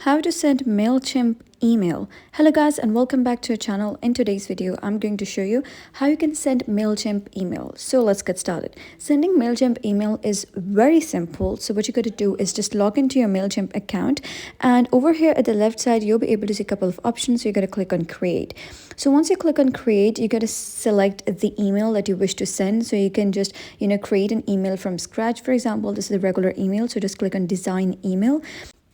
How to send MailChimp email. Hello guys and welcome back to our channel. In today's video I'm going to show you how you can send MailChimp email. So let's get started. Sending MailChimp email is very simple. So what you got to do is just log into your MailChimp account, and over here at the left side you'll be able to see a couple of options. So you got to click on create. So once you click on create, you got to select the email that you wish to send. So you can just create an email from scratch. For example, this is a regular email, so just click on design email.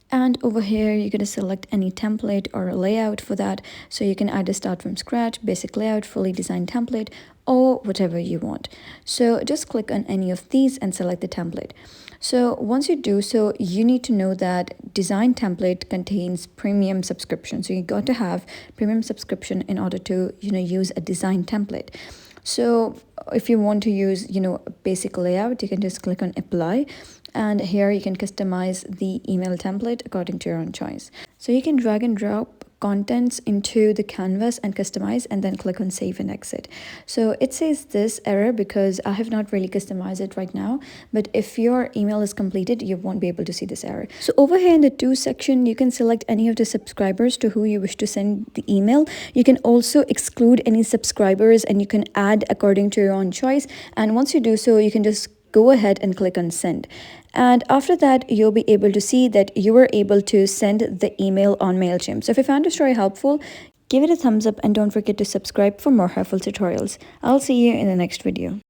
And over here, you're going to select any template or layout for that. So you can either start from scratch, basic layout, fully designed template, or whatever you want. So just click on any of these and select the template. So once you do so, you need to know that design template contains premium subscription. So you got to have premium subscription in order to, use a design template. So if you want to use, a basic layout, you can just click on apply. And here you can customize the email template according to your own choice. So you can drag and drop contents into the canvas and customize, and then click on save and exit. So it says this error because I have not really customized it right now, but if your email is completed, you won't be able to see this error. So over here in the to section, you can select any of the subscribers to who you wish to send the email. You can also exclude any subscribers, and you can add according to your own choice. And once you do so, you can just go ahead and click on send. And after that, you'll be able to see that you were able to send the email on MailChimp. So if you found this story helpful, give it a thumbs up and don't forget to subscribe for more helpful tutorials. I'll see you in the next video.